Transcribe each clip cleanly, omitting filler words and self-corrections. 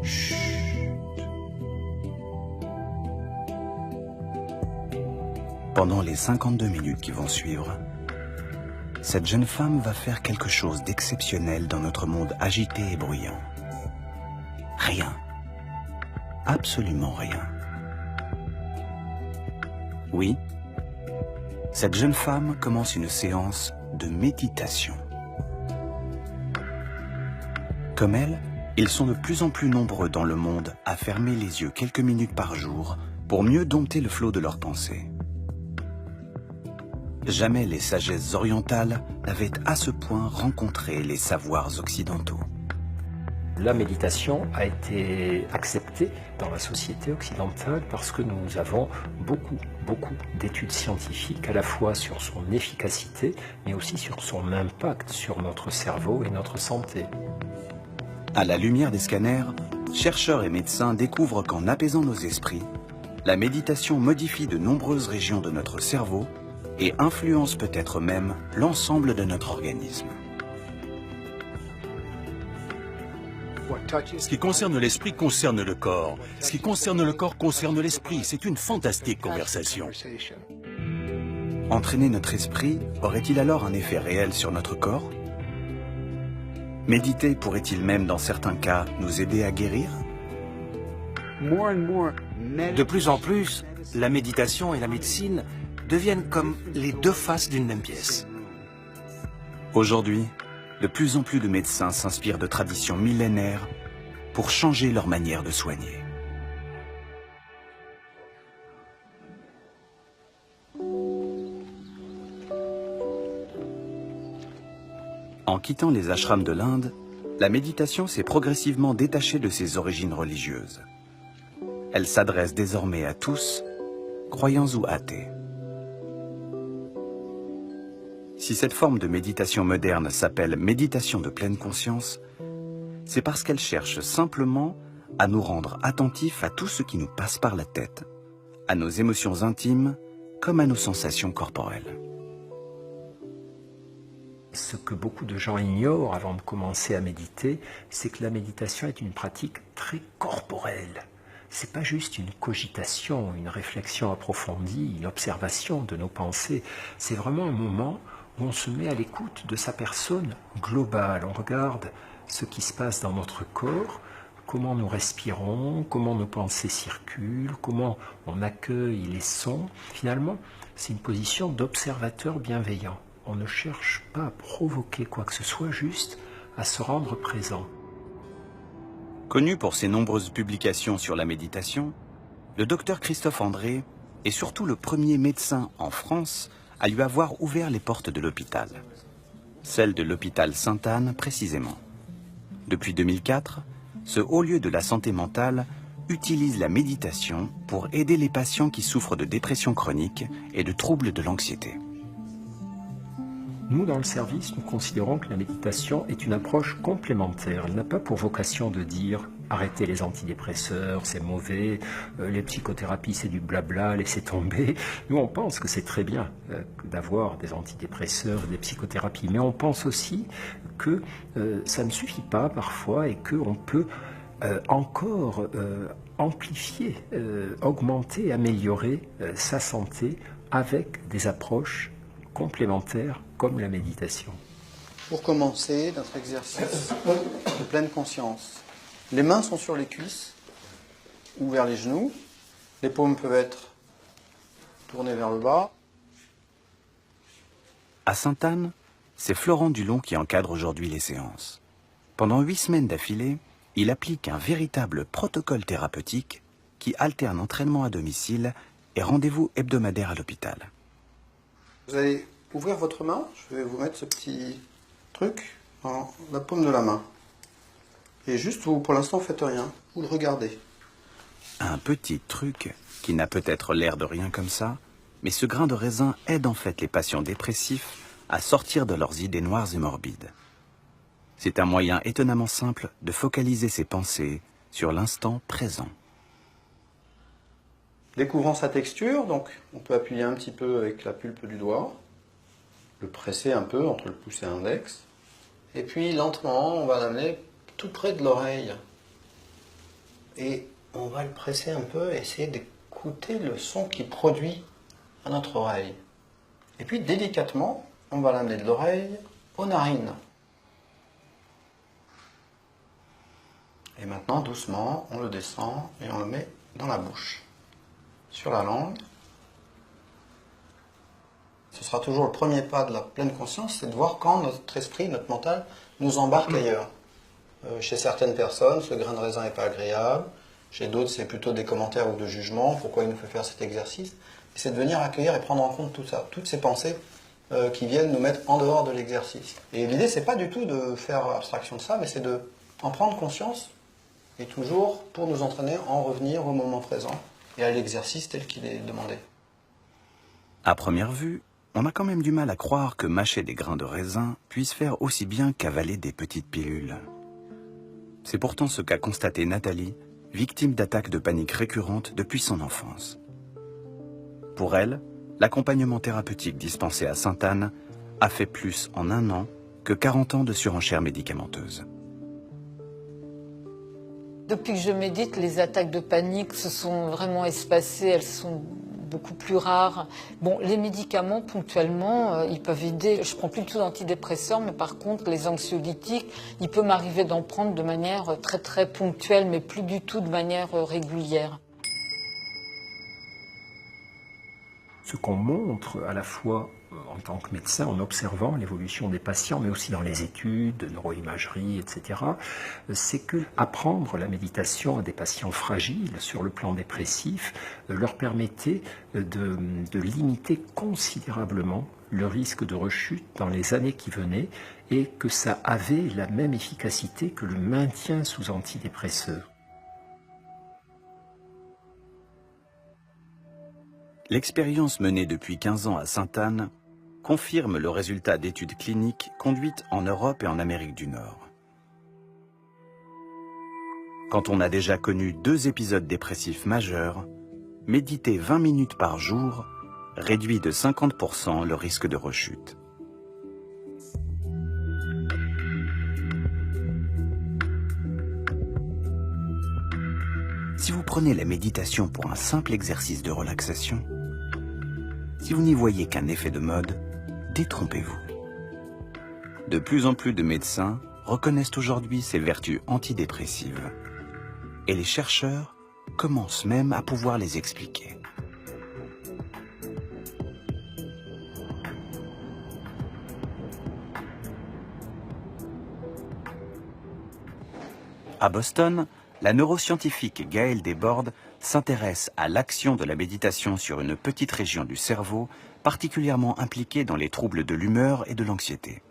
Chut. Pendant les 52 minutes qui vont suivre, cette jeune femme va faire quelque chose d'exceptionnel dans notre monde agité et bruyant. Rien. Absolument rien. Oui, cette jeune femme commence une séance de méditation. Comme elle, ils sont de plus en plus nombreux dans le monde à fermer les yeux quelques minutes par jour pour mieux dompter le flot de leurs pensées. Jamais les sagesses orientales n'avaient à ce point rencontré les savoirs occidentaux. La méditation a été acceptée dans la société occidentale parce que nous avons beaucoup d'études scientifiques à la fois sur son efficacité mais aussi sur son impact sur notre cerveau et notre santé. À la lumière des scanners, chercheurs et médecins découvrent qu'en apaisant nos esprits, la méditation modifie de nombreuses régions de notre cerveau et influence peut-être même l'ensemble de notre organisme. Ce qui concerne l'esprit concerne le corps. Ce qui concerne le corps concerne l'esprit. C'est une fantastique conversation. Entraîner notre esprit aurait-il alors un effet réel sur notre corps? Méditer pourrait-il même, dans certains cas, nous aider à guérir? De plus en plus, la méditation et la médecine deviennent comme les deux faces d'une même pièce. Aujourd'hui, de plus en plus de médecins s'inspirent de traditions millénaires pour changer leur manière de soigner. En quittant les ashrams de l'Inde, la méditation s'est progressivement détachée de ses origines religieuses. Elle s'adresse désormais à tous, croyants ou athées. Si cette forme de méditation moderne s'appelle méditation de pleine conscience, c'est parce qu'elle cherche simplement à nous rendre attentifs à tout ce qui nous passe par la tête, à nos émotions intimes comme à nos sensations corporelles. Ce que beaucoup de gens ignorent avant de commencer à méditer, c'est que la méditation est une pratique très corporelle. C'est pas juste une cogitation, une réflexion approfondie, une observation de nos pensées. C'est vraiment un moment où on se met à l'écoute de sa personne globale. On regarde ce qui se passe dans notre corps, comment nous respirons, comment nos pensées circulent, comment on accueille les sons. Finalement, c'est une position d'observateur bienveillant. On ne cherche pas à provoquer quoi que ce soit, juste à se rendre présent. Connu pour ses nombreuses publications sur la méditation, le docteur Christophe André est surtout le premier médecin en France à lui avoir ouvert les portes de l'hôpital. Celle de l'hôpital Sainte-Anne précisément. Depuis 2004, ce haut lieu de la santé mentale utilise la méditation pour aider les patients qui souffrent de dépression chronique et de troubles de l'anxiété. Nous, dans le service, nous considérons que la méditation est une approche complémentaire. Elle n'a pas pour vocation de dire « arrêtez les antidépresseurs, c'est mauvais, les psychothérapies, c'est du blabla, laissez tomber ». Nous, on pense que c'est très bien d'avoir des antidépresseurs, des psychothérapies, mais on pense aussi que ça ne suffit pas parfois et qu'on peut encore amplifier, augmenter, améliorer sa santé avec des approches complémentaires comme la méditation. Pour commencer notre exercice de pleine conscience, les mains sont sur les cuisses ou vers les genoux, les paumes peuvent être tournées vers le bas. À Sainte-Anne, c'est Florent Dulon qui encadre aujourd'hui les séances. Pendant 8 semaines d'affilée, il applique un véritable protocole thérapeutique qui alterne entraînement à domicile et rendez-vous hebdomadaire à l'hôpital. Vous allez ouvrir votre main, je vais vous mettre ce petit truc dans la paume de la main. Et juste, vous, pour l'instant, faites rien, vous le regardez. Un petit truc qui n'a peut-être l'air de rien comme ça, mais ce grain de raisin aide en fait les patients dépressifs à sortir de leurs idées noires et morbides. C'est un moyen étonnamment simple de focaliser ses pensées sur l'instant présent. Découvrant sa texture, donc on peut appuyer un petit peu avec la pulpe du doigt, le presser un peu entre le pouce et l'index, et puis lentement on va l'amener tout près de l'oreille. et on va le presser un peu et essayer d'écouter le son qu'il produit à notre oreille. Et puis délicatement, on va l'amener de l'oreille aux narines. Et maintenant, doucement, on le descend et on le met dans la bouche, sur la langue. Ce sera toujours le premier pas de la pleine conscience, c'est de voir quand notre esprit, notre mental, nous embarque ailleurs. Chez certaines personnes, ce grain de raisin n'est pas agréable. Chez d'autres, c'est plutôt des commentaires ou de jugements. Pourquoi il nous fait faire cet exercice? Et c'est de venir accueillir et prendre en compte tout ça, toutes ces pensées qui viennent nous mettre en dehors de l'exercice. Et l'idée, c'est pas du tout de faire abstraction de ça, mais c'est d'en prendre conscience et toujours, pour nous entraîner, en revenir au moment présent et à l'exercice tel qu'il est demandé. À première vue, on a quand même du mal à croire que mâcher des grains de raisin puisse faire aussi bien qu'avaler des petites pilules. C'est pourtant ce qu'a constaté Nathalie, victime d'attaques de panique récurrentes depuis son enfance. Pour elle, l'accompagnement thérapeutique dispensé à Sainte-Anne a fait plus en 1 an que 40 ans de surenchère médicamenteuse. Depuis que je médite, les attaques de panique se sont vraiment espacées, elles sont beaucoup plus rares. Bon, les médicaments, ponctuellement, ils peuvent aider. Je prends plus du tout d'antidépresseurs, mais par contre, les anxiolytiques, il peut m'arriver d'en prendre de manière très très ponctuelle, mais plus du tout de manière régulière. Ce qu'on montre à la fois en tant que médecin, en observant l'évolution des patients, mais aussi dans les études, de neuroimagerie, etc., c'est que apprendre la méditation à des patients fragiles sur le plan dépressif leur permettait de limiter considérablement le risque de rechute dans les années qui venaient et que ça avait la même efficacité que le maintien sous antidépresseurs. L'expérience menée depuis 15 ans à Sainte-Anne confirme le résultat d'études cliniques conduites en Europe et en Amérique du Nord. Quand on a déjà connu 2 épisodes dépressifs majeurs, méditer 20 minutes par jour réduit de 50% le risque de rechute. Si vous prenez la méditation pour un simple exercice de relaxation, si vous n'y voyez qu'un effet de mode, détrompez-vous. De plus en plus de médecins reconnaissent aujourd'hui ses vertus antidépressives. Et les chercheurs commencent même à pouvoir les expliquer. À Boston, la neuroscientifique Gaëlle Desbordes s'intéresse à l'action de la méditation sur une petite région du cerveau particulièrement impliquée dans les troubles de l'humeur et de l'anxiété.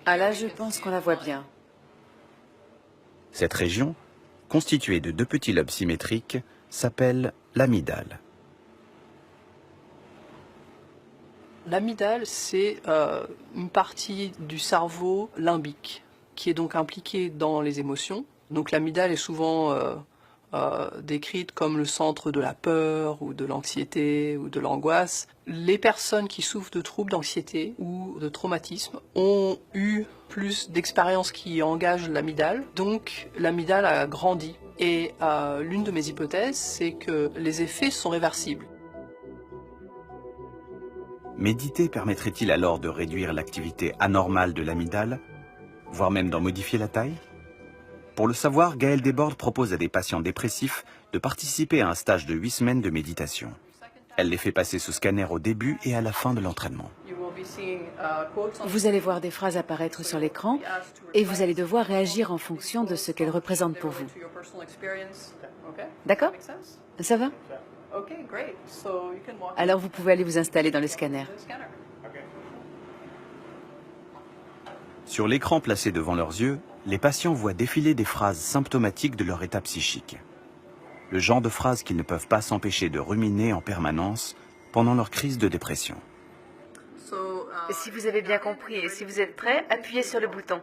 Ah là, je pense qu'on la voit bien. Cette région, constituée de 2 petits lobes symétriques, s'appelle l'amygdale. L'amygdale, c'est une partie du cerveau limbique qui est donc impliquée dans les émotions. Donc l'amygdale est souvent décrite comme le centre de la peur ou de l'anxiété ou de l'angoisse. Les personnes qui souffrent de troubles d'anxiété ou de traumatisme ont eu plus d'expériences qui engagent l'amygdale, donc l'amygdale a grandi. Et l'une de mes hypothèses, c'est que les effets sont réversibles. Méditer permettrait-il alors de réduire l'activité anormale de l'amygdale, voire même d'en modifier la taille? Pour le savoir, Gaëlle Desbordes propose à des patients dépressifs de participer à un stage de 8 semaines de méditation. Elle les fait passer sous scanner au début et à la fin de l'entraînement. Vous allez voir des phrases apparaître sur l'écran et vous allez devoir réagir en fonction de ce qu'elles représentent pour vous. D'accord? Ça va? Alors vous pouvez aller vous installer dans le scanner. Sur l'écran placé devant leurs yeux, les patients voient défiler des phrases symptomatiques de leur état psychique. Le genre de phrases qu'ils ne peuvent pas s'empêcher de ruminer en permanence pendant leur crise de dépression. Si vous avez bien compris et si vous êtes prêts, appuyez sur le bouton.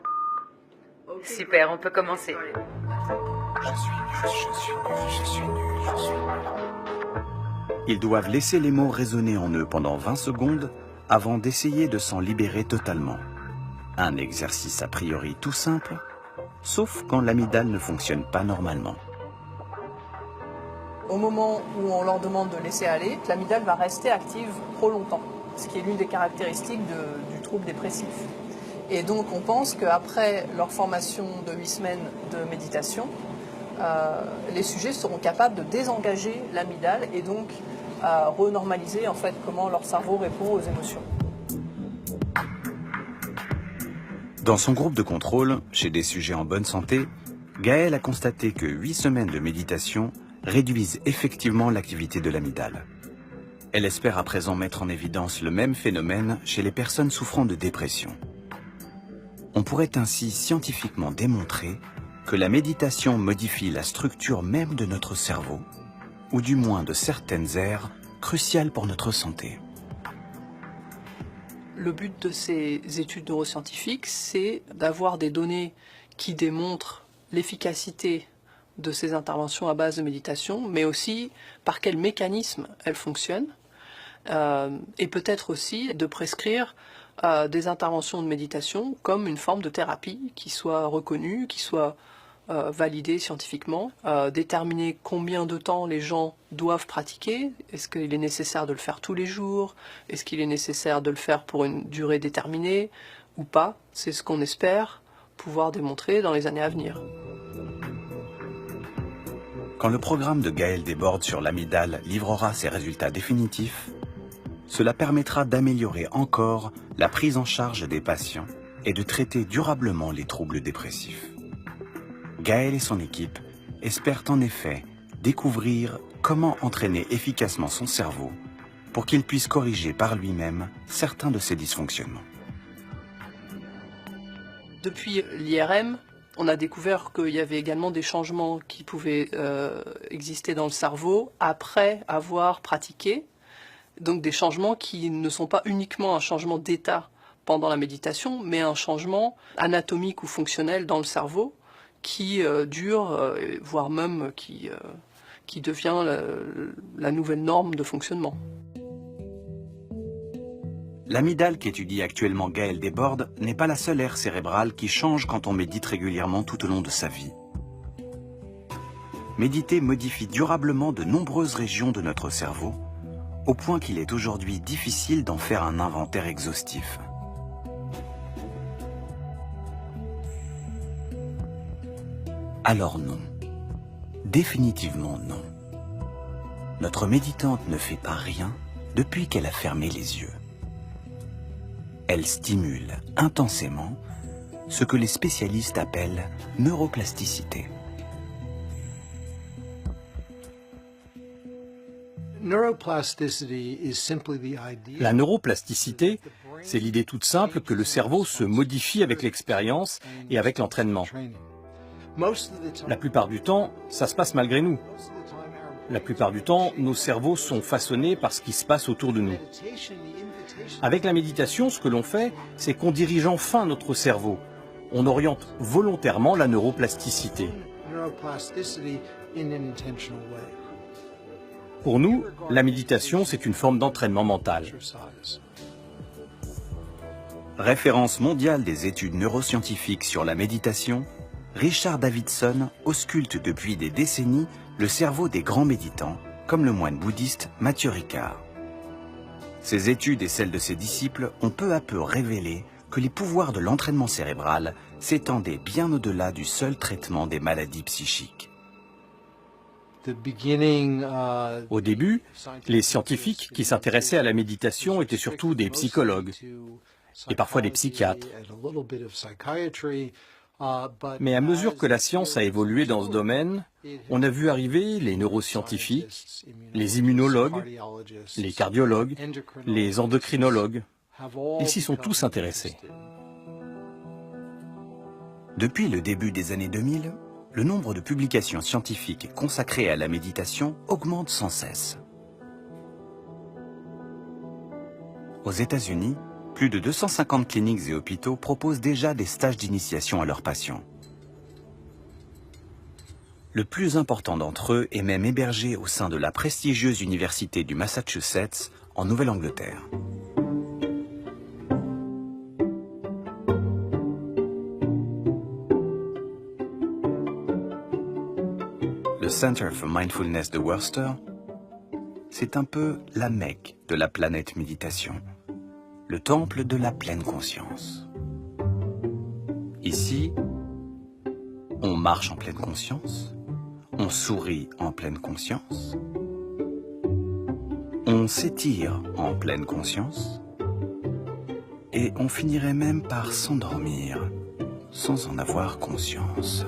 Super, on peut commencer. Je suis nul. Ils doivent laisser les mots résonner en eux pendant 20 secondes avant d'essayer de s'en libérer totalement. Un exercice a priori tout simple, sauf quand l'amygdale ne fonctionne pas normalement. Au moment où on leur demande de laisser aller, l'amygdale va rester active trop longtemps, ce qui est l'une des caractéristiques du trouble dépressif. Et donc on pense qu'après leur formation de 8 semaines de méditation, les sujets seront capables de désengager l'amygdale et donc renormaliser en fait comment leur cerveau répond aux émotions. Dans son groupe de contrôle, chez des sujets en bonne santé, Gaëlle a constaté que 8 semaines de méditation réduisent effectivement l'activité de l'amygdale. Elle espère à présent mettre en évidence le même phénomène chez les personnes souffrant de dépression. On pourrait ainsi scientifiquement démontrer que la méditation modifie la structure même de notre cerveau, ou du moins de certaines aires cruciales pour notre santé. Le but de ces études neuroscientifiques, c'est d'avoir des données qui démontrent l'efficacité de ces interventions à base de méditation, mais aussi par quel mécanisme elles fonctionnent, et peut-être aussi de prescrire des interventions de méditation comme une forme de thérapie qui soit reconnue, qui soit validée scientifiquement, déterminer combien de temps les gens doivent pratiquer, est-ce qu'il est nécessaire de le faire tous les jours, est-ce qu'il est nécessaire de le faire pour une durée déterminée ou pas, c'est ce qu'on espère pouvoir démontrer dans les années à venir. Quand le programme de Gaëlle Desbordes sur l'amygdale livrera ses résultats définitifs, cela permettra d'améliorer encore la prise en charge des patients et de traiter durablement les troubles dépressifs. Gaëlle et son équipe espèrent en effet découvrir comment entraîner efficacement son cerveau pour qu'il puisse corriger par lui-même certains de ses dysfonctionnements. Depuis l'IRM, on a découvert qu'il y avait également des changements qui pouvaient exister dans le cerveau après avoir pratiqué. Donc des changements qui ne sont pas uniquement un changement d'état pendant la méditation, mais un changement anatomique ou fonctionnel dans le cerveau qui dure, voire même qui devient la nouvelle norme de fonctionnement. L'amygdale qu'étudie actuellement Gaëlle Desbordes n'est pas la seule aire cérébrale qui change quand on médite régulièrement tout au long de sa vie. Méditer modifie durablement de nombreuses régions de notre cerveau, au point qu'il est aujourd'hui difficile d'en faire un inventaire exhaustif. Alors non. Définitivement non. Notre méditante ne fait pas rien depuis qu'elle a fermé les yeux. Elle stimule intensément ce que les spécialistes appellent neuroplasticité. La neuroplasticité, c'est l'idée toute simple que le cerveau se modifie avec l'expérience et avec l'entraînement. La plupart du temps, ça se passe malgré nous. La plupart du temps, nos cerveaux sont façonnés par ce qui se passe autour de nous. Avec la méditation, ce que l'on fait, c'est qu'on dirige enfin notre cerveau. On oriente volontairement la neuroplasticité. Pour nous, la méditation, c'est une forme d'entraînement mental. Référence mondiale des études neuroscientifiques sur la méditation, Richard Davidson ausculte depuis des décennies le cerveau des grands méditants, comme le moine bouddhiste Matthieu Ricard. Ses études et celles de ses disciples ont peu à peu révélé que les pouvoirs de l'entraînement cérébral s'étendaient bien au-delà du seul traitement des maladies psychiques. Au début, les scientifiques qui s'intéressaient à la méditation étaient surtout des psychologues et parfois des psychiatres. Mais à mesure que la science a évolué dans ce domaine, on a vu arriver les neuroscientifiques, les immunologues, les cardiologues, les endocrinologues. Ils s'y sont tous intéressés. Depuis le début des années 2000, le nombre de publications scientifiques consacrées à la méditation augmente sans cesse. Aux États-Unis, plus de 250 cliniques et hôpitaux proposent déjà des stages d'initiation à leurs patients. Le plus important d'entre eux est même hébergé au sein de la prestigieuse université du Massachusetts, en Nouvelle-Angleterre. Center for Mindfulness de Worcester, c'est un peu la Mecque de la planète méditation, le temple de la pleine conscience. Ici, on marche en pleine conscience, on sourit en pleine conscience, on s'étire en pleine conscience, et on finirait même par s'endormir sans en avoir conscience.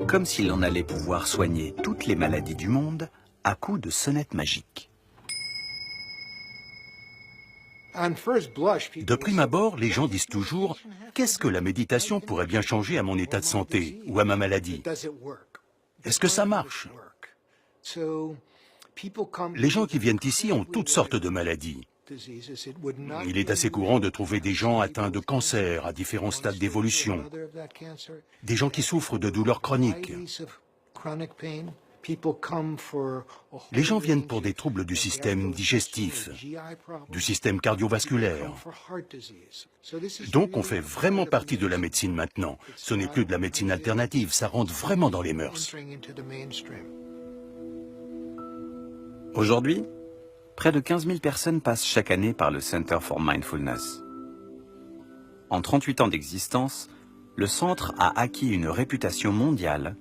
Comme si l'on allait pouvoir soigner toutes les maladies du monde à coups de sonnette magique. De prime abord, les gens disent toujours « Qu'est-ce que la méditation pourrait bien changer à mon état de santé ou à ma maladie ? Est-ce que ça marche ?» Les gens qui viennent ici ont toutes sortes de maladies. Il est assez courant de trouver des gens atteints de cancer à différents stades d'évolution, des gens qui souffrent de douleurs chroniques. Les gens viennent pour des troubles du système digestif, du système cardiovasculaire. Donc on fait vraiment partie de la médecine maintenant. Ce n'est plus de la médecine alternative, ça rentre vraiment dans les mœurs. Aujourd'hui, près de 15 000 personnes passent chaque année par le Center for Mindfulness. En 38 ans d'existence, le centre a acquis une réputation mondiale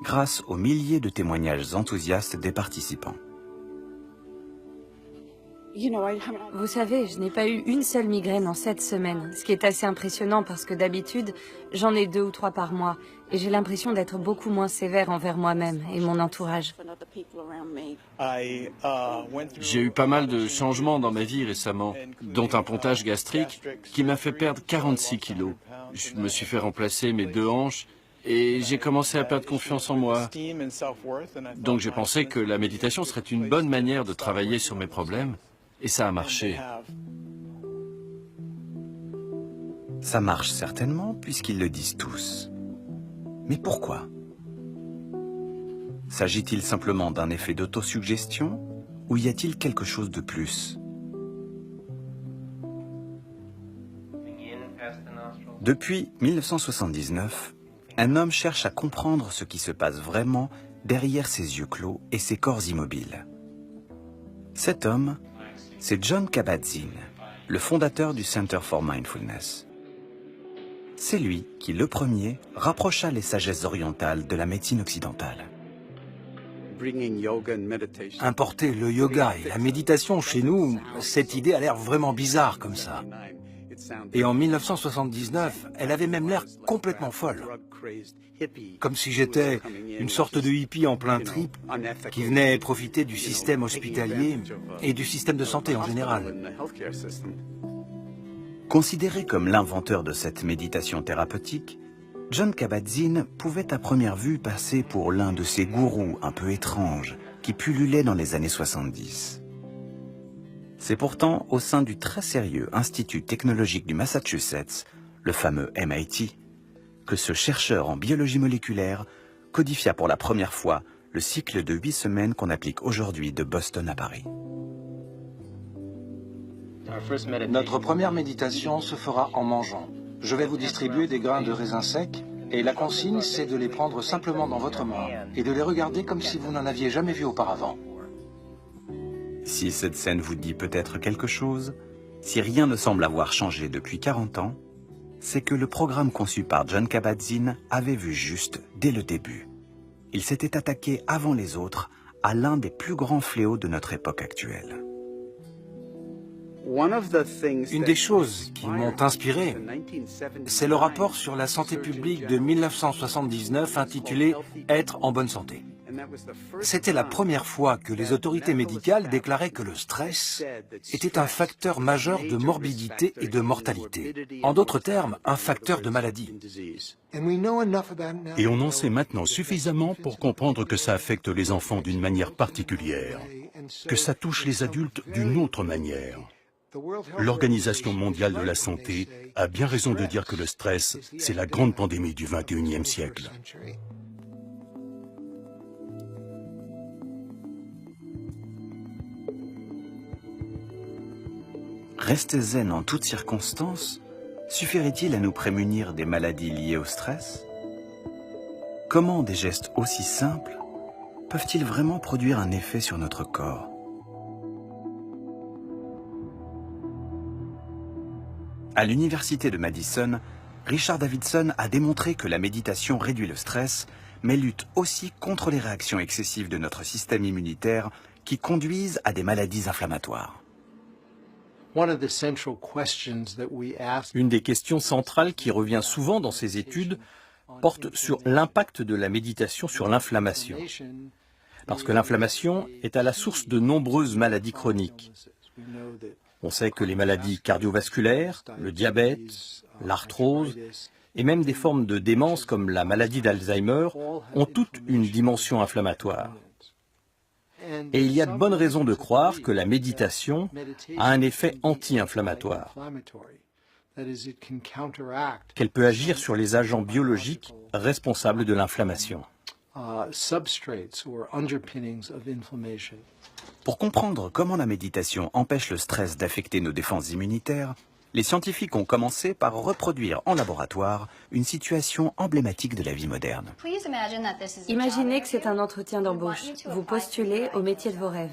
grâce aux milliers de témoignages enthousiastes des participants. Vous savez, je n'ai pas eu une seule migraine en 7 semaines, ce qui est assez impressionnant parce que d'habitude, j'en ai 2 ou 3 par mois et j'ai l'impression d'être beaucoup moins sévère envers moi-même et mon entourage. J'ai eu pas mal de changements dans ma vie récemment, dont un pontage gastrique qui m'a fait perdre 46 kilos. Je me suis fait remplacer mes 2 hanches et j'ai commencé à perdre confiance en moi. Donc j'ai pensé que la méditation serait une bonne manière de travailler sur mes problèmes. Et ça a marché. Ça marche certainement puisqu'ils le disent tous. Mais pourquoi? S'agit-il simplement d'un effet d'autosuggestion ou y a-t-il quelque chose de plus? Depuis 1979, un homme cherche à comprendre ce qui se passe vraiment derrière ses yeux clos et ses corps immobiles. Cet homme, c'est Jon Kabat-Zinn, le fondateur du Center for Mindfulness. C'est lui qui, le premier, rapprocha les sagesses orientales de la médecine occidentale. Importer le yoga et la méditation chez nous, cette idée a l'air vraiment bizarre comme ça. Et en 1979, elle avait même l'air complètement folle. Comme si j'étais une sorte de hippie en plein trip qui venait profiter du système hospitalier et du système de santé en général. Considéré comme l'inventeur de cette méditation thérapeutique, Jon Kabat-Zinn pouvait à première vue passer pour l'un de ces gourous un peu étranges qui pullulaient dans les années 70. C'est pourtant au sein du très sérieux Institut technologique du Massachusetts, le fameux MIT, que ce chercheur en biologie moléculaire codifia pour la première fois le cycle de 8 semaines qu'on applique aujourd'hui de Boston à Paris. Notre première méditation se fera en mangeant. Je vais vous distribuer des grains de raisin secs et la consigne, c'est de les prendre simplement dans votre main et de les regarder comme si vous n'en aviez jamais vu auparavant. Si cette scène vous dit peut-être quelque chose, si rien ne semble avoir changé depuis 40 ans, c'est que le programme conçu par Jon Kabat-Zinn avait vu juste dès le début. Il s'était attaqué avant les autres à l'un des plus grands fléaux de notre époque actuelle. Une des choses qui m'ont inspiré, c'est le rapport sur la santé publique de 1979 intitulé « Être en bonne santé ». C'était la première fois que les autorités médicales déclaraient que le stress était un facteur majeur de morbidité et de mortalité. En d'autres termes, un facteur de maladie. Et on en sait maintenant suffisamment pour comprendre que ça affecte les enfants d'une manière particulière, que ça touche les adultes d'une autre manière. L'Organisation mondiale de la santé a bien raison de dire que le stress, c'est la grande pandémie du XXIe siècle. Rester zen en toutes circonstances suffirait-il à nous prémunir des maladies liées au stress? Comment des gestes aussi simples peuvent-ils vraiment produire un effet sur notre corps? À l'université de Madison, Richard Davidson a démontré que la méditation réduit le stress, mais lutte aussi contre les réactions excessives de notre système immunitaire qui conduisent à des maladies inflammatoires. Une des questions centrales qui revient souvent dans ces études porte sur l'impact de la méditation sur l'inflammation. Parce que l'inflammation est à la source de nombreuses maladies chroniques. On sait que les maladies cardiovasculaires, le diabète, l'arthrose et même des formes de démence comme la maladie d'Alzheimer ont toutes une dimension inflammatoire. Et il y a de bonnes raisons de croire que la méditation a un effet anti-inflammatoire, qu'elle peut agir sur les agents biologiques responsables de l'inflammation. Pour comprendre comment la méditation empêche le stress d'affecter nos défenses immunitaires, les scientifiques ont commencé par reproduire en laboratoire une situation emblématique de la vie moderne. Imaginez que c'est un entretien d'embauche. Vous postulez au métier de vos rêves.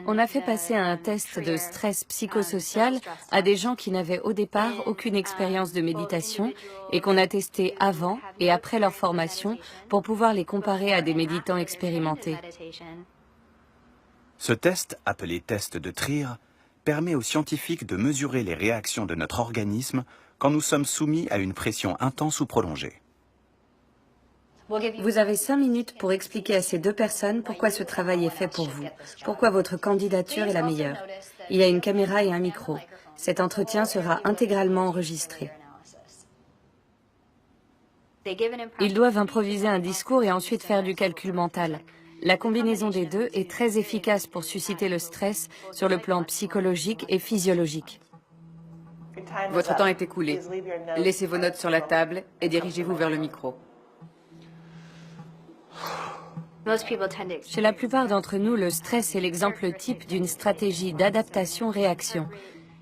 On a fait passer un test de stress psychosocial à des gens qui n'avaient au départ aucune expérience de méditation et qu'on a testé avant et après leur formation pour pouvoir les comparer à des méditants expérimentés. Ce test, appelé test de Trier, permet aux scientifiques de mesurer les réactions de notre organisme quand nous sommes soumis à une pression intense ou prolongée. Vous avez 5 minutes pour expliquer à ces deux personnes pourquoi ce travail est fait pour vous, pourquoi votre candidature est la meilleure. Il y a une caméra et un micro. Cet entretien sera intégralement enregistré. Ils doivent improviser un discours et ensuite faire du calcul mental. La combinaison des deux est très efficace pour susciter le stress sur le plan psychologique et physiologique. Votre temps est écoulé. Laissez vos notes sur la table et dirigez-vous vers le micro. Chez la plupart d'entre nous, le stress est l'exemple type d'une stratégie d'adaptation-réaction.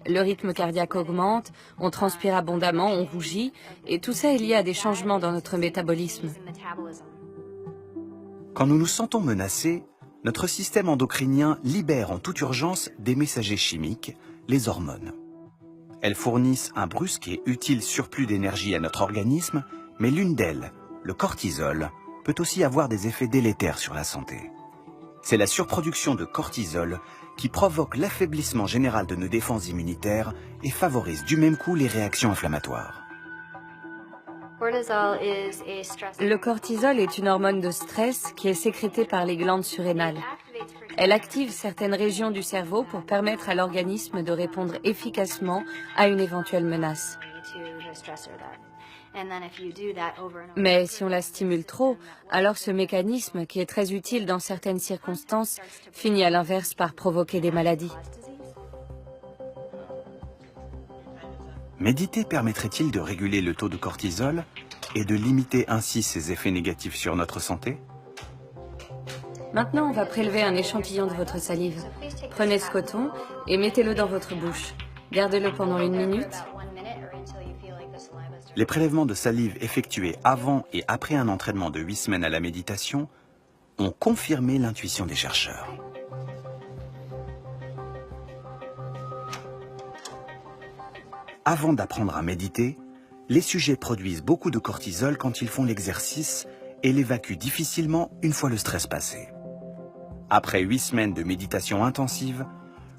Le rythme cardiaque augmente, on transpire abondamment, on rougit, et tout ça est lié à des changements dans notre métabolisme. Quand nous nous sentons menacés, notre système endocrinien libère en toute urgence des messagers chimiques, les hormones. Elles fournissent un brusque et utile surplus d'énergie à notre organisme, mais l'une d'elles, le cortisol, peut aussi avoir des effets délétères sur la santé. C'est la surproduction de cortisol qui provoque l'affaiblissement général de nos défenses immunitaires et favorise du même coup les réactions inflammatoires. Le cortisol est une hormone de stress qui est sécrétée par les glandes surrénales. Elle active certaines régions du cerveau pour permettre à l'organisme de répondre efficacement à une éventuelle menace. Mais si on la stimule trop, alors ce mécanisme, qui est très utile dans certaines circonstances, finit à l'inverse par provoquer des maladies. Méditer permettrait-il de réguler le taux de cortisol et de limiter ainsi ses effets négatifs sur notre santé? Maintenant, on va prélever un échantillon de votre salive. Prenez ce coton et mettez-le dans votre bouche. Gardez-le pendant 1 minute. Les prélèvements de salive effectués avant et après un entraînement de 8 semaines à la méditation ont confirmé l'intuition des chercheurs. Avant d'apprendre à méditer, les sujets produisent beaucoup de cortisol quand ils font l'exercice et l'évacuent difficilement une fois le stress passé. Après 8 semaines de méditation intensive,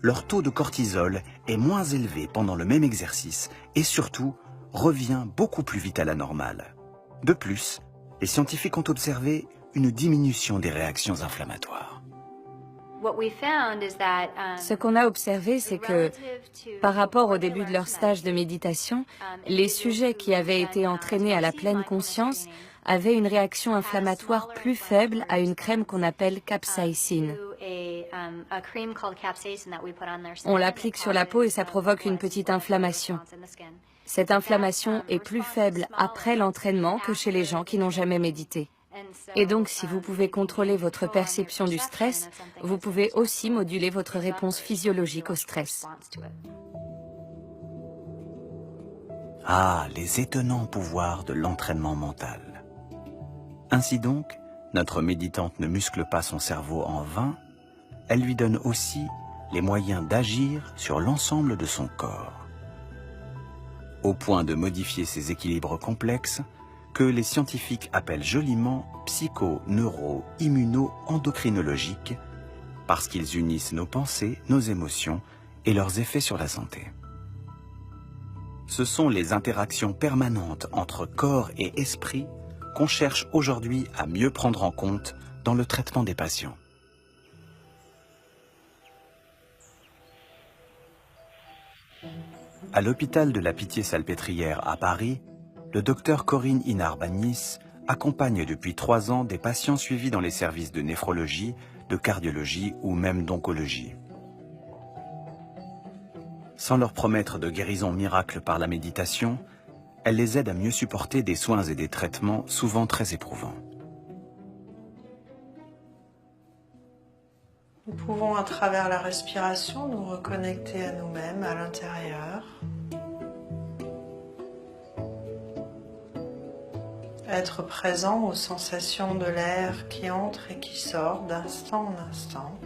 leur taux de cortisol est moins élevé pendant le même exercice et surtout revient beaucoup plus vite à la normale. De plus, les scientifiques ont observé une diminution des réactions inflammatoires. Ce qu'on a observé, c'est que, par rapport au début de leur stage de méditation, les sujets qui avaient été entraînés à la pleine conscience avaient une réaction inflammatoire plus faible à une crème qu'on appelle capsaïcine. On l'applique sur la peau et ça provoque une petite inflammation. Cette inflammation est plus faible après l'entraînement que chez les gens qui n'ont jamais médité. Et donc, si vous pouvez contrôler votre perception du stress, vous pouvez aussi moduler votre réponse physiologique au stress. Ah, les étonnants pouvoirs de l'entraînement mental. Ainsi donc, notre méditante ne muscle pas son cerveau en vain, elle lui donne aussi les moyens d'agir sur l'ensemble de son corps, au point de modifier ses équilibres complexes que les scientifiques appellent joliment psycho-neuro-immuno-endocrinologiques, parce qu'ils unissent nos pensées, nos émotions et leurs effets sur la santé. Ce sont les interactions permanentes entre corps et esprit qu'on cherche aujourd'hui à mieux prendre en compte dans le traitement des patients. À l'hôpital de la Pitié-Salpêtrière à Paris, le docteur Corinne Inarbanis accompagne depuis 3 ans des patients suivis dans les services de néphrologie, de cardiologie ou même d'oncologie. Sans leur promettre de guérison miracle par la méditation, elle les aide à mieux supporter des soins et des traitements souvent très éprouvants. Nous pouvons, à travers la respiration, nous reconnecter à nous-mêmes, à l'intérieur. Être présent aux sensations de l'air qui entre et qui sort d'instant en instant.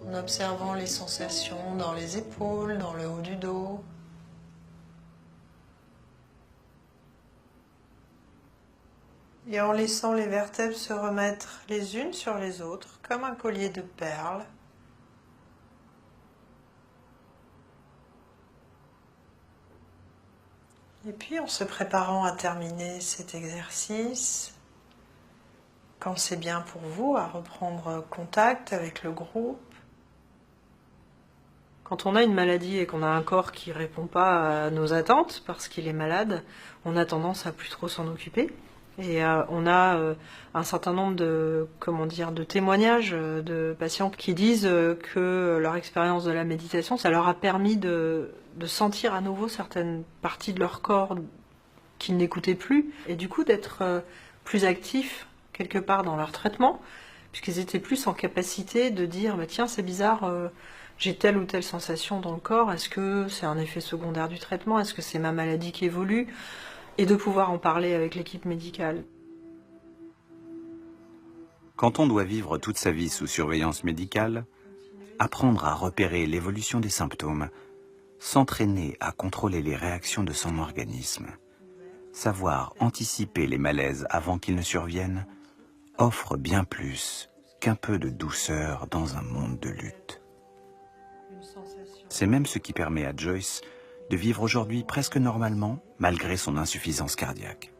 En observant les sensations dans les épaules, dans le haut du dos. Et en laissant les vertèbres se remettre les unes sur les autres, comme un collier de perles. Et puis en se préparant à terminer cet exercice, quand c'est bien pour vous, à reprendre contact avec le groupe. Quand on a une maladie et qu'on a un corps qui ne répond pas à nos attentes parce qu'il est malade, on a tendance à plus trop s'en occuper. Et on a un certain nombre de témoignages de patients qui disent que leur expérience de la méditation, ça leur a permis de sentir à nouveau certaines parties de leur corps qu'ils n'écoutaient plus, et du coup d'être plus actifs quelque part dans leur traitement, puisqu'ils étaient plus en capacité de dire bah, tiens, c'est bizarre, j'ai telle ou telle sensation dans le corps, est-ce que c'est un effet secondaire du traitement, est-ce que c'est ma maladie qui évolue, et de pouvoir en parler avec l'équipe médicale. Quand on doit vivre toute sa vie sous surveillance médicale, apprendre à repérer l'évolution des symptômes, s'entraîner à contrôler les réactions de son organisme, savoir anticiper les malaises avant qu'ils ne surviennent, offre bien plus qu'un peu de douceur dans un monde de lutte. C'est même ce qui permet à Joyce de vivre aujourd'hui presque normalement, malgré son insuffisance cardiaque.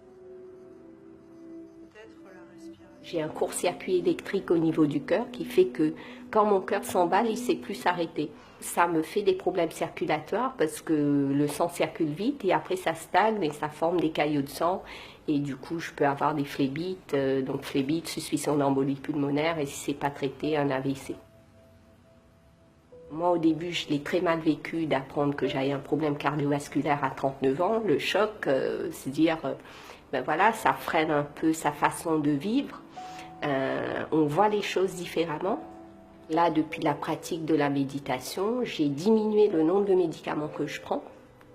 J'ai un court-circuit électrique au niveau du cœur qui fait que quand mon cœur s'emballe, il ne sait plus s'arrêter. Ça me fait des problèmes circulatoires parce que le sang circule vite et après ça stagne et ça forme des caillots de sang. Et du coup, je peux avoir des phlébites, donc phlébites, suspicion d'embolie pulmonaire et si ce n'est pas traité, un AVC. Moi, au début, je l'ai très mal vécu d'apprendre que j'avais un problème cardiovasculaire à 39 ans. Le choc, c'est dire, ben voilà, ça freine un peu sa façon de vivre. On voit les choses différemment. Là, depuis la pratique de la méditation, j'ai diminué le nombre de médicaments que je prends.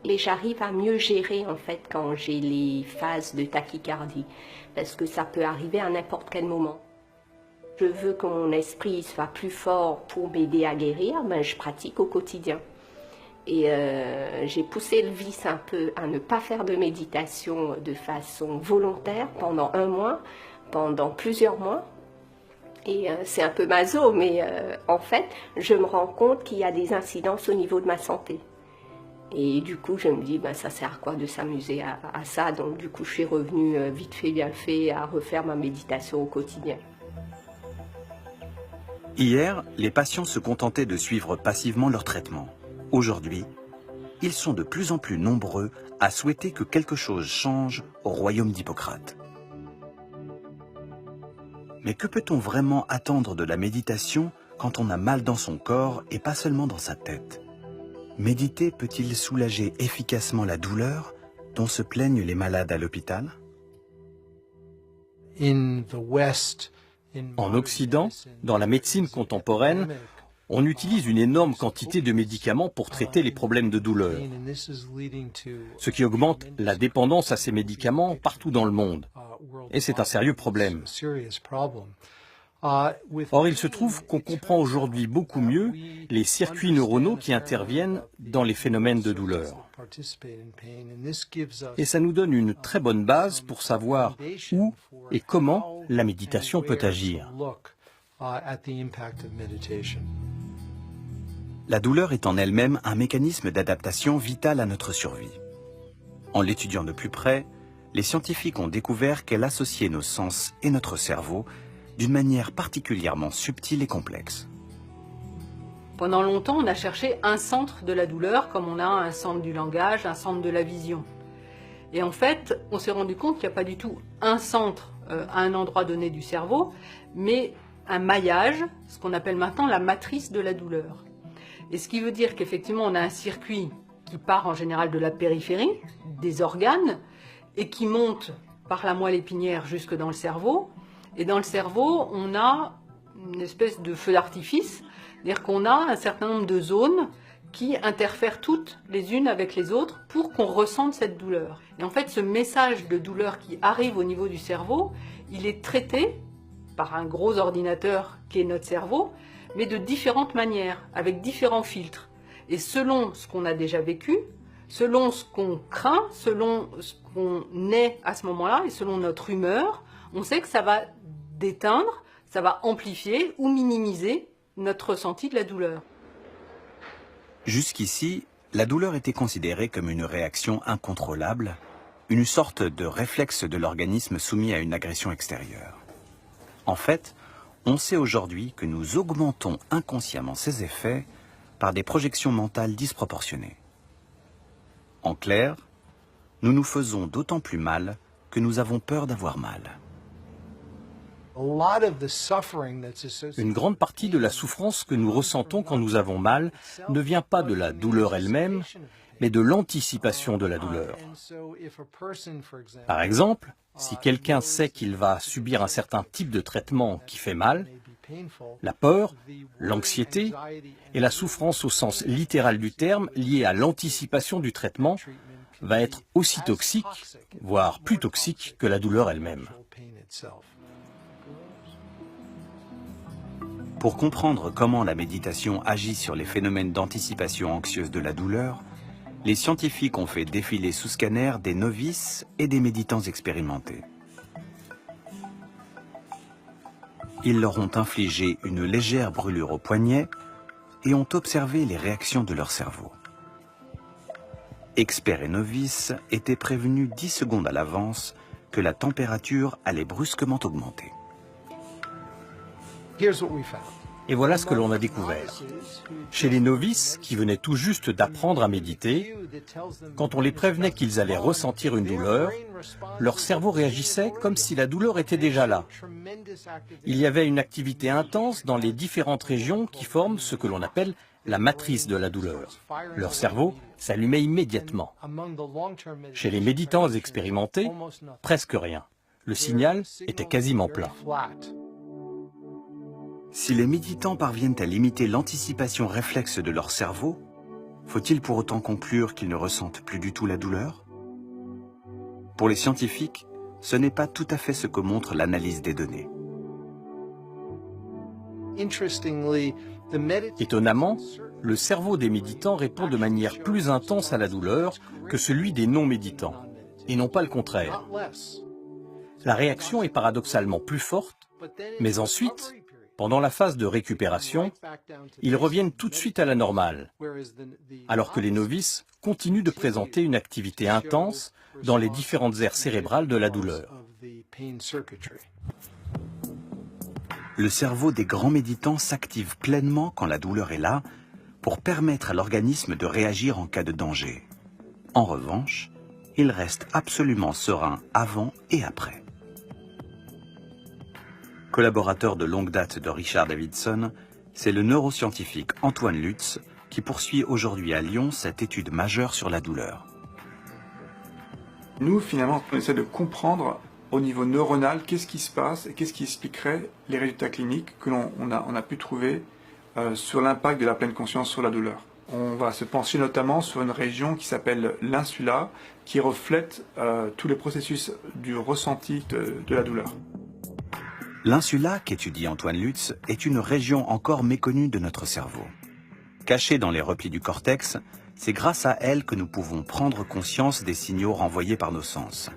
Et j'arrive à mieux gérer, en fait, quand j'ai les phases de tachycardie. Parce que ça peut arriver à n'importe quel moment. Je veux que mon esprit soit plus fort pour m'aider à guérir, ben je pratique au quotidien. Et j'ai poussé le vice un peu à ne pas faire de méditation de façon volontaire pendant 1 mois, pendant plusieurs mois. Et c'est un peu maso, mais en fait, je me rends compte qu'il y a des incidences au niveau de ma santé. Et du coup, je me dis, ben, ça sert à quoi de s'amuser à ça? Donc du coup, je suis revenue vite fait, bien fait, à refaire ma méditation au quotidien. Hier, les patients se contentaient de suivre passivement leur traitement. Aujourd'hui, ils sont de plus en plus nombreux à souhaiter que quelque chose change au royaume d'Hippocrate. Mais que peut-on vraiment attendre de la méditation quand on a mal dans son corps et pas seulement dans sa tête? Méditer peut-il soulager efficacement la douleur, dont se plaignent les malades à l'hôpital? En Occident, dans la médecine contemporaine, on utilise une énorme quantité de médicaments pour traiter les problèmes de douleur, ce qui augmente la dépendance à ces médicaments partout dans le monde. Et c'est un sérieux problème. Or, il se trouve qu'on comprend aujourd'hui beaucoup mieux les circuits neuronaux qui interviennent dans les phénomènes de douleur. Et ça nous donne une très bonne base pour savoir où et comment la méditation peut agir. La douleur est en elle-même un mécanisme d'adaptation vital à notre survie. En l'étudiant de plus près, les scientifiques ont découvert qu'elle associait nos sens et notre cerveau d'une manière particulièrement subtile et complexe. Pendant longtemps, on a cherché un centre de la douleur, comme on a un centre du langage, un centre de la vision. Et en fait, on s'est rendu compte qu'il n'y a pas du tout un centre à un endroit donné du cerveau, mais un maillage, ce qu'on appelle maintenant la matrice de la douleur. Et ce qui veut dire qu'effectivement, on a un circuit qui part en général de la périphérie, des organes, et qui monte par la moelle épinière jusque dans le cerveau. Et dans le cerveau, on a une espèce de feu d'artifice, c'est-à-dire qu'on a un certain nombre de zones qui interfèrent toutes les unes avec les autres pour qu'on ressente cette douleur. Et en fait, ce message de douleur qui arrive au niveau du cerveau, il est traité par un gros ordinateur qui est notre cerveau, mais de différentes manières, avec différents filtres. Et selon ce qu'on a déjà vécu, selon ce qu'on craint, selon ce qu'on est à ce moment-là, et selon notre humeur, on sait que ça va déteindre, ça va amplifier ou minimiser notre ressenti de la douleur. Jusqu'ici, la douleur était considérée comme une réaction incontrôlable, une sorte de réflexe de l'organisme soumis à une agression extérieure. En fait, on sait aujourd'hui que nous augmentons inconsciemment ces effets par des projections mentales disproportionnées. En clair, nous nous faisons d'autant plus mal que nous avons peur d'avoir mal. Une grande partie de la souffrance que nous ressentons quand nous avons mal ne vient pas de la douleur elle-même, mais de l'anticipation de la douleur. Par exemple, si quelqu'un sait qu'il va subir un certain type de traitement qui fait mal, la peur, l'anxiété et la souffrance au sens littéral du terme liée à l'anticipation du traitement va être aussi toxique, voire plus toxique que la douleur elle-même. Pour comprendre comment la méditation agit sur les phénomènes d'anticipation anxieuse de la douleur, les scientifiques ont fait défiler sous scanner des novices et des méditants expérimentés. Ils leur ont infligé une légère brûlure au poignet et ont observé les réactions de leur cerveau. Experts et novices étaient prévenus 10 secondes à l'avance que la température allait brusquement augmenter. Et voilà ce que l'on a découvert. Chez les novices, qui venaient tout juste d'apprendre à méditer, quand on les prévenait qu'ils allaient ressentir une douleur, leur cerveau réagissait comme si la douleur était déjà là. Il y avait une activité intense dans les différentes régions qui forment ce que l'on appelle la matrice de la douleur. Leur cerveau s'allumait immédiatement. Chez les méditants expérimentés, presque rien. Le signal était quasiment plat. Si les méditants parviennent à limiter l'anticipation réflexe de leur cerveau, faut-il pour autant conclure qu'ils ne ressentent plus du tout la douleur? Pour les scientifiques, ce n'est pas tout à fait ce que montre l'analyse des données. Étonnamment, le cerveau des méditants répond de manière plus intense à la douleur que celui des non-méditants, et non pas le contraire. La réaction est paradoxalement plus forte, mais ensuite, pendant la phase de récupération, ils reviennent tout de suite à la normale, alors que les novices continuent de présenter une activité intense dans les différentes aires cérébrales de la douleur. Le cerveau des grands méditants s'active pleinement quand la douleur est là pour permettre à l'organisme de réagir en cas de danger. En revanche, il reste absolument serein avant et après. Collaborateur de longue date de Richard Davidson, c'est le neuroscientifique Antoine Lutz qui poursuit aujourd'hui à Lyon cette étude majeure sur la douleur. Nous, finalement, on essaie de comprendre au niveau neuronal qu'est-ce qui se passe et qu'est-ce qui expliquerait les résultats cliniques que l'on a pu trouver sur l'impact de la pleine conscience sur la douleur. On va se pencher notamment sur une région qui s'appelle l'insula, qui reflète tous les processus du ressenti de la douleur. L'insula qu'étudie Antoine Lutz est une région encore méconnue de notre cerveau. Cachée dans les replis du cortex, c'est grâce à elle que nous pouvons prendre conscience des signaux renvoyés par nos sens.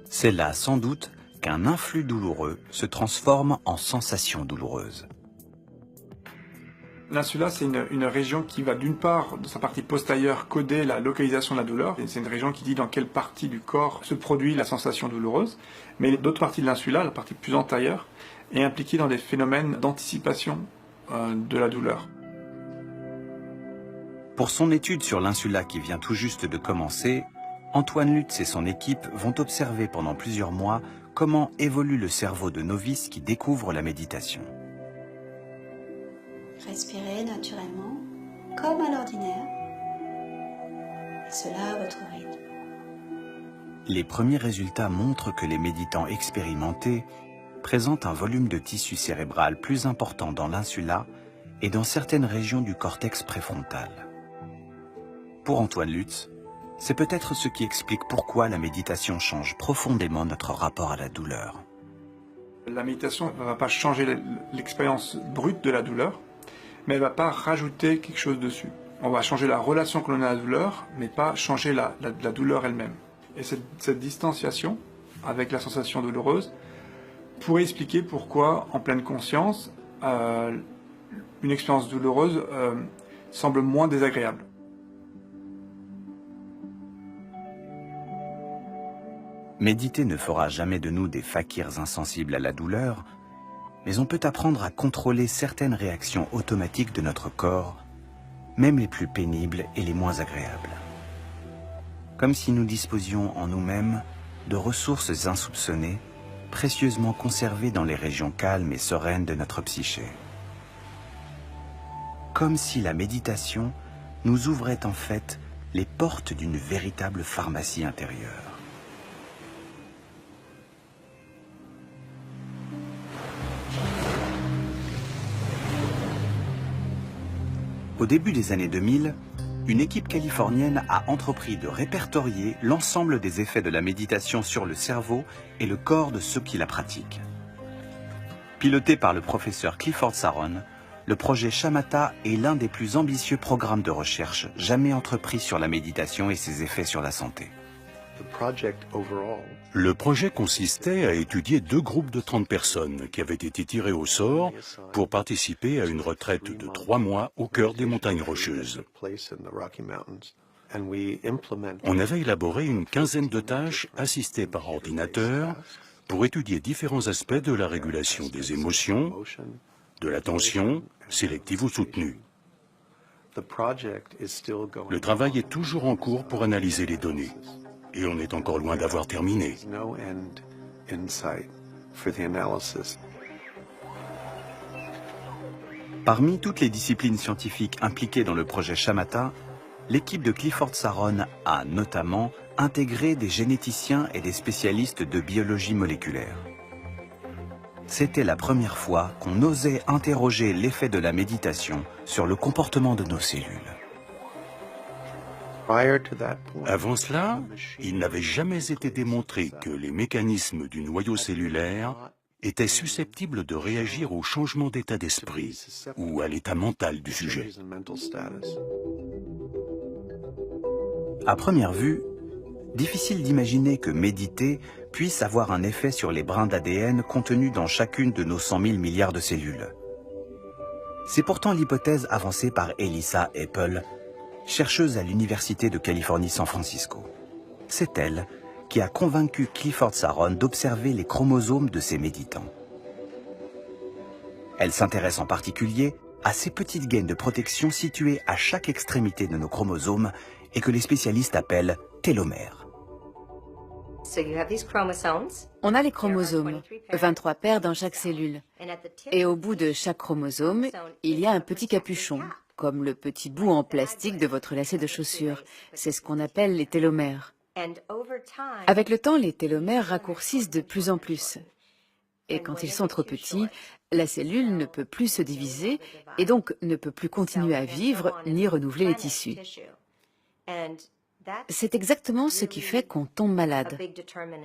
C'est là, sans doute, qu'un influx douloureux se transforme en sensation douloureuse. L'insula, c'est une région qui va d'une part, de sa partie postérieure, coder la localisation de la douleur. C'est une région qui dit dans quelle partie du corps se produit la sensation douloureuse. Mais d'autres parties de l'insula, la partie plus antérieure, est impliquée dans des phénomènes d'anticipation de la douleur. Pour son étude sur l'insula qui vient tout juste de commencer, Antoine Lutz et son équipe vont observer pendant plusieurs mois comment évolue le cerveau de novices qui découvrent la méditation. Respirez naturellement, comme à l'ordinaire, et cela à votre rythme. Les premiers résultats montrent que les méditants expérimentés présentent un volume de tissu cérébral plus important dans l'insula et dans certaines régions du cortex préfrontal. Pour Antoine Lutz, c'est peut-être ce qui explique pourquoi la méditation change profondément notre rapport à la douleur. La méditation ne va pas changer l'expérience brute de la douleur, mais elle ne va pas rajouter quelque chose dessus. On va changer la relation que l'on a à la douleur, mais pas changer la douleur elle-même. Et cette distanciation avec la sensation douloureuse pourrait expliquer pourquoi, en pleine conscience, une expérience douloureuse semble moins désagréable. Méditer ne fera jamais de nous des fakirs insensibles à la douleur, mais on peut apprendre à contrôler certaines réactions automatiques de notre corps, même les plus pénibles et les moins agréables. Comme si nous disposions en nous-mêmes de ressources insoupçonnées, précieusement conservées dans les régions calmes et sereines de notre psyché. Comme si la méditation nous ouvrait en fait les portes d'une véritable pharmacie intérieure. Au début des années 2000, une équipe californienne a entrepris de répertorier l'ensemble des effets de la méditation sur le cerveau et le corps de ceux qui la pratiquent. Piloté par le professeur Clifford Saron, le projet Shamatha est l'un des plus ambitieux programmes de recherche jamais entrepris sur la méditation et ses effets sur la santé. Le projet consistait à étudier 2 groupes de 30 personnes qui avaient été tirées au sort pour participer à une retraite de 3 mois au cœur des montagnes rocheuses. On avait élaboré une quinzaine de tâches assistées par ordinateur pour étudier différents aspects de la régulation des émotions, de l'attention, sélective ou soutenue. Le travail est toujours en cours pour analyser les données. Et on est encore loin d'avoir terminé. Parmi toutes les disciplines scientifiques impliquées dans le projet Shamatha, l'équipe de Clifford Saron a notamment intégré des généticiens et des spécialistes de biologie moléculaire. C'était la première fois qu'on osait interroger l'effet de la méditation sur le comportement de nos cellules. Avant cela, il n'avait jamais été démontré que les mécanismes du noyau cellulaire étaient susceptibles de réagir au changement d'état d'esprit ou à l'état mental du sujet. À première vue, difficile d'imaginer que méditer puisse avoir un effet sur les brins d'ADN contenus dans chacune de nos 100 000 milliards de cellules. C'est pourtant l'hypothèse avancée par Elissa Epel, chercheuse à l'Université de Californie-San Francisco. C'est elle qui a convaincu Clifford Saron d'observer les chromosomes de ces méditants. Elle s'intéresse en particulier à ces petites gaines de protection situées à chaque extrémité de nos chromosomes et que les spécialistes appellent télomères. On a les chromosomes, 23 paires dans chaque cellule. Et au bout de chaque chromosome, il y a un petit capuchon, comme le petit bout en plastique de votre lacet de chaussure. C'est ce qu'on appelle les télomères. Avec le temps, les télomères raccourcissent de plus en plus. Et quand ils sont trop petits, la cellule ne peut plus se diviser et donc ne peut plus continuer à vivre ni renouveler les tissus. C'est exactement ce qui fait qu'on tombe malade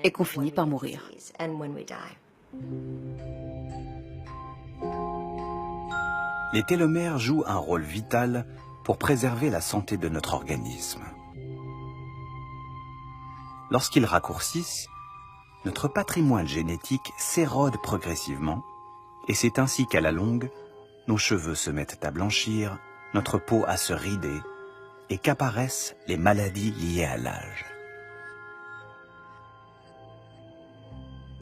et qu'on finit par mourir. Les télomères jouent un rôle vital pour préserver la santé de notre organisme. Lorsqu'ils raccourcissent, notre patrimoine génétique s'érode progressivement et c'est ainsi qu'à la longue, nos cheveux se mettent à blanchir, notre peau à se rider et qu'apparaissent les maladies liées à l'âge.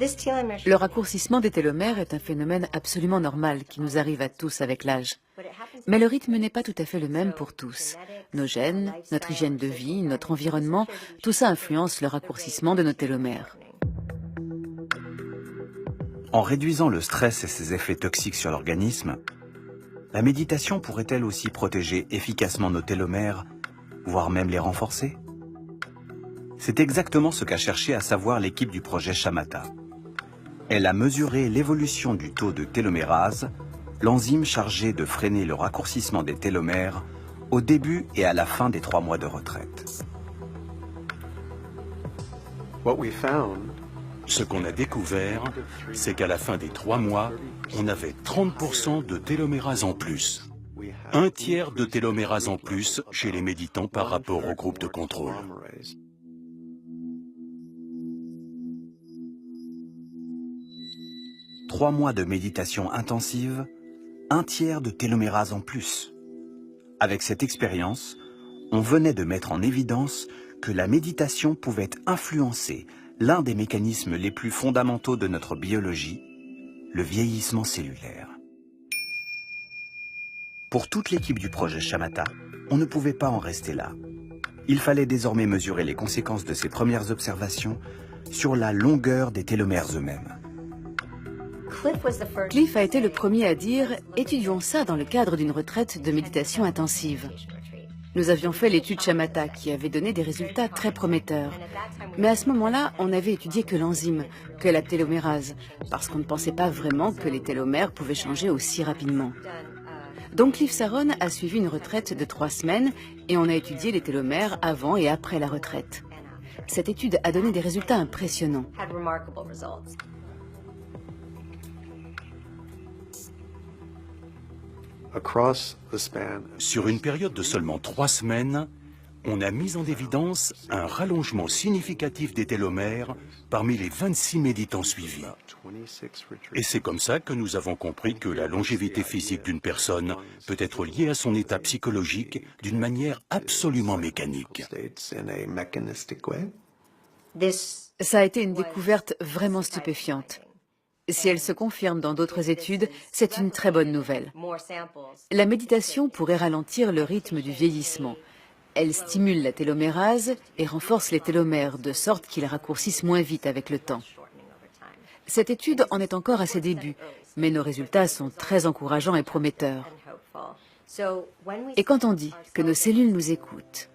Le raccourcissement des télomères est un phénomène absolument normal qui nous arrive à tous avec l'âge. Mais le rythme n'est pas tout à fait le même pour tous. Nos gènes, notre hygiène de vie, notre environnement, tout ça influence le raccourcissement de nos télomères. En réduisant le stress et ses effets toxiques sur l'organisme, la méditation pourrait-elle aussi protéger efficacement nos télomères, voire même les renforcer? C'est exactement ce qu'a cherché à savoir l'équipe du projet Shamatha. Elle a mesuré l'évolution du taux de télomérase, l'enzyme chargée de freiner le raccourcissement des télomères, au début et à la fin des 3 mois de retraite. Ce qu'on a découvert, c'est qu'à la fin des 3 mois, on avait 30% de télomérase en plus. 1/3 de télomérase en plus chez les méditants par rapport au groupe de contrôle. « 3 mois de méditation intensive, 1/3 de télomérase en plus. Avec cette expérience, on venait de mettre en évidence que la méditation pouvait influencer l'un des mécanismes les plus fondamentaux de notre biologie, le vieillissement cellulaire. Pour toute l'équipe du projet Shamatha, on ne pouvait pas en rester là. Il fallait désormais mesurer les conséquences de ces premières observations sur la longueur des télomères eux-mêmes. Cliff a été le premier à dire « Étudions ça dans le cadre d'une retraite de méditation intensive ». Nous avions fait l'étude Shamatha qui avait donné des résultats très prometteurs. Mais à ce moment-là, on n'avait étudié que l'enzyme, que la télomérase, parce qu'on ne pensait pas vraiment que les télomères pouvaient changer aussi rapidement. Donc Cliff Saron a suivi une retraite de 3 semaines et on a étudié les télomères avant et après la retraite. Cette étude a donné des résultats impressionnants. Sur une période de seulement 3 semaines, on a mis en évidence un rallongement significatif des télomères parmi les 26 méditants suivis. Et c'est comme ça que nous avons compris que la longévité physique d'une personne peut être liée à son état psychologique d'une manière absolument mécanique. Ça a été une découverte vraiment stupéfiante. Si elle se confirme dans d'autres études, c'est une très bonne nouvelle. La méditation pourrait ralentir le rythme du vieillissement. Elle stimule la télomérase et renforce les télomères de sorte qu'ils raccourcissent moins vite avec le temps. Cette étude en est encore à ses débuts, mais nos résultats sont très encourageants et prometteurs. Et quand on dit que nos cellules nous écoutent,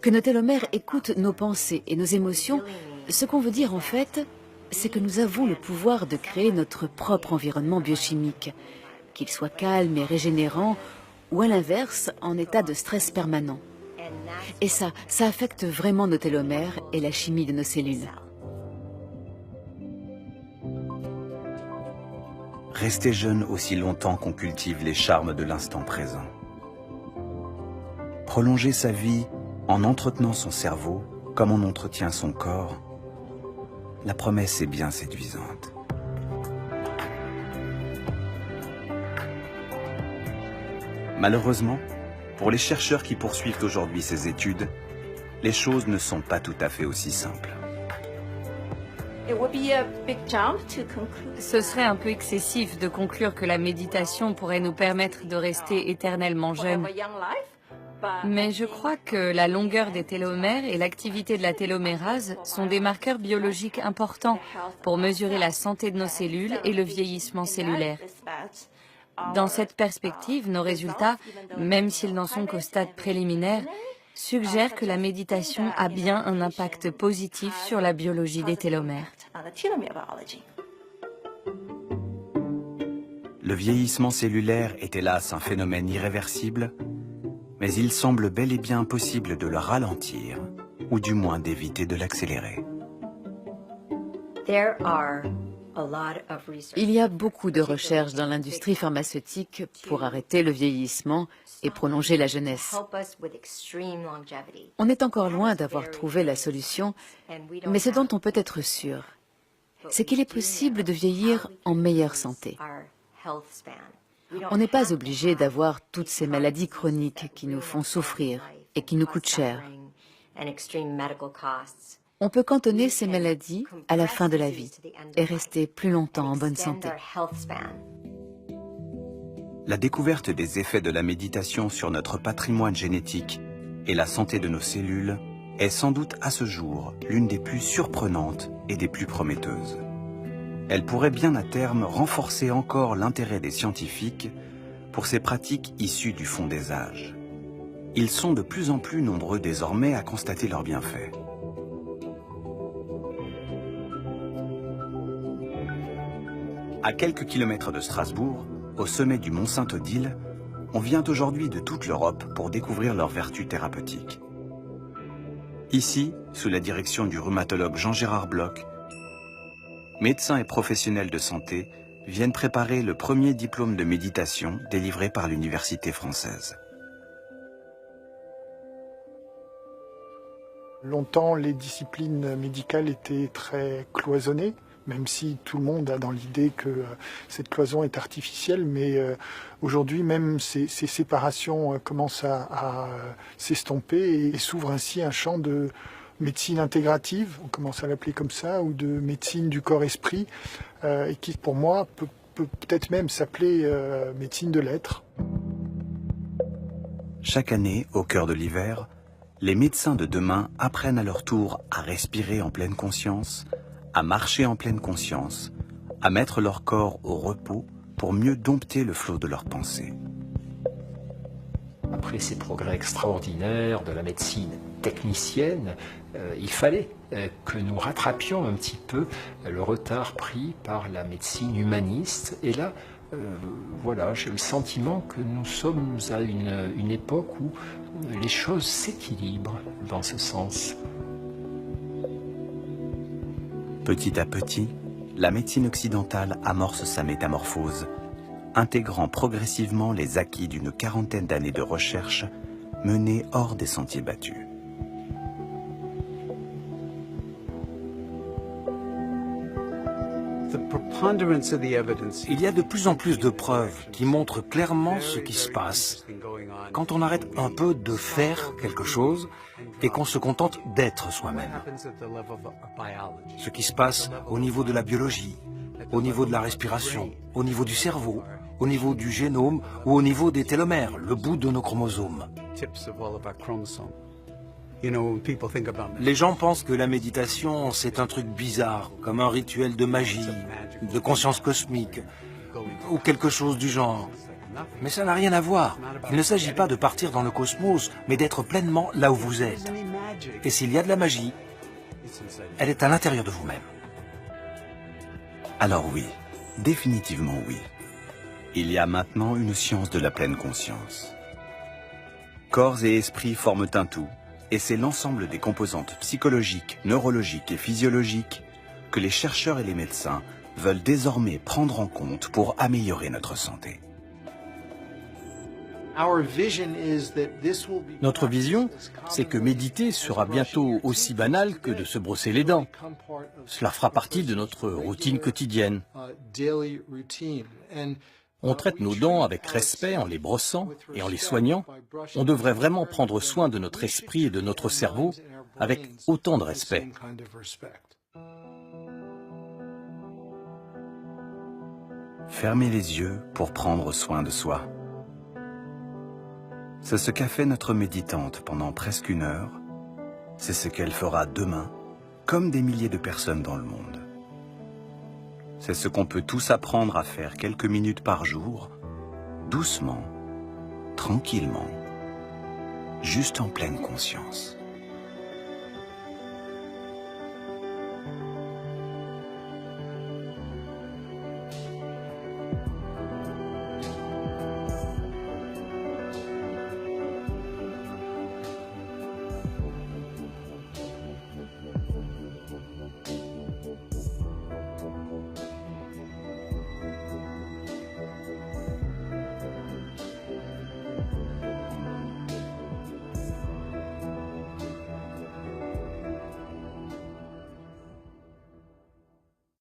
que nos télomères écoutent nos pensées et nos émotions, ce qu'on veut dire en fait, c'est que nous avons le pouvoir de créer notre propre environnement biochimique, qu'il soit calme et régénérant, ou à l'inverse, en état de stress permanent. Et ça affecte vraiment nos télomères et la chimie de nos cellules. Rester jeune aussi longtemps qu'on cultive les charmes de l'instant présent. Prolonger sa vie en entretenant son cerveau comme on entretient son corps. La promesse est bien séduisante. Malheureusement, pour les chercheurs qui poursuivent aujourd'hui ces études, les choses ne sont pas tout à fait aussi simples. Ce serait un peu excessif de conclure que la méditation pourrait nous permettre de rester éternellement jeunes. Mais je crois que la longueur des télomères et l'activité de la télomérase sont des marqueurs biologiques importants pour mesurer la santé de nos cellules et le vieillissement cellulaire. Dans cette perspective, nos résultats, même s'ils n'en sont qu'au stade préliminaire, suggèrent que la méditation a bien un impact positif sur la biologie des télomères. Le vieillissement cellulaire est hélas un phénomène irréversible, mais il semble bel et bien possible de le ralentir, ou du moins d'éviter de l'accélérer. Il y a beaucoup de recherches dans l'industrie pharmaceutique pour arrêter le vieillissement et prolonger la jeunesse. On est encore loin d'avoir trouvé la solution, mais ce dont on peut être sûr, c'est qu'il est possible de vieillir en meilleure santé. On n'est pas obligé d'avoir toutes ces maladies chroniques qui nous font souffrir et qui nous coûtent cher. On peut cantonner ces maladies à la fin de la vie et rester plus longtemps en bonne santé. La découverte des effets de la méditation sur notre patrimoine génétique et la santé de nos cellules est sans doute à ce jour l'une des plus surprenantes et des plus prometteuses. Elle pourrait bien à terme renforcer encore l'intérêt des scientifiques pour ces pratiques issues du fond des âges. Ils sont de plus en plus nombreux désormais à constater leurs bienfaits. À quelques kilomètres de Strasbourg, au sommet du Mont Saint-Odile, on vient aujourd'hui de toute l'Europe pour découvrir leurs vertus thérapeutiques. Ici, sous la direction du rhumatologue Jean-Gérard Bloch, médecins et professionnels de santé viennent préparer le premier diplôme de méditation délivré par l'université française. Longtemps, les disciplines médicales étaient très cloisonnées, même si tout le monde a dans l'idée que cette cloison est artificielle, mais aujourd'hui même ces séparations commencent à s'estomper et s'ouvre ainsi un champ de médecine intégrative, on commence à l'appeler comme ça, ou de médecine du corps-esprit, et qui pour moi peut peut-être même s'appeler médecine de l'être. Chaque année, au cœur de l'hiver, les médecins de demain apprennent à leur tour à respirer en pleine conscience, à marcher en pleine conscience, à mettre leur corps au repos pour mieux dompter le flot de leurs pensées. Après ces progrès extraordinaires de la médecine technicienne, il fallait que nous rattrapions un petit peu le retard pris par la médecine humaniste. Et là, voilà, j'ai le sentiment que nous sommes à une époque où les choses s'équilibrent dans ce sens. Petit à petit, la médecine occidentale amorce sa métamorphose, intégrant progressivement les acquis d'une quarantaine d'années de recherche menées hors des sentiers battus. Il y a de plus en plus de preuves qui montrent clairement ce qui se passe quand on arrête un peu de faire quelque chose et qu'on se contente d'être soi-même. Ce qui se passe au niveau de la biologie, au niveau de la respiration, au niveau du cerveau, au niveau du génome ou au niveau des télomères, le bout de nos chromosomes. Les gens pensent que la méditation, c'est un truc bizarre, comme un rituel de magie, de conscience cosmique, ou quelque chose du genre. Mais ça n'a rien à voir. Il ne s'agit pas de partir dans le cosmos, mais d'être pleinement là où vous êtes. Et s'il y a de la magie, elle est à l'intérieur de vous-même. Alors oui, définitivement oui. Il y a maintenant une science de la pleine conscience. Corps et esprit forment un tout, et c'est l'ensemble des composantes psychologiques, neurologiques et physiologiques que les chercheurs et les médecins veulent désormais prendre en compte pour améliorer notre santé. Notre vision, c'est que méditer sera bientôt aussi banal que de se brosser les dents. Cela fera partie de notre routine quotidienne. On traite nos dents avec respect en les brossant et en les soignant. On devrait vraiment prendre soin de notre esprit et de notre cerveau avec autant de respect. Fermer les yeux pour prendre soin de soi. C'est ce qu'a fait notre méditante pendant presque 1 heure. C'est ce qu'elle fera demain, comme des milliers de personnes dans le monde. C'est ce qu'on peut tous apprendre à faire quelques minutes par jour, doucement, tranquillement, juste en pleine conscience.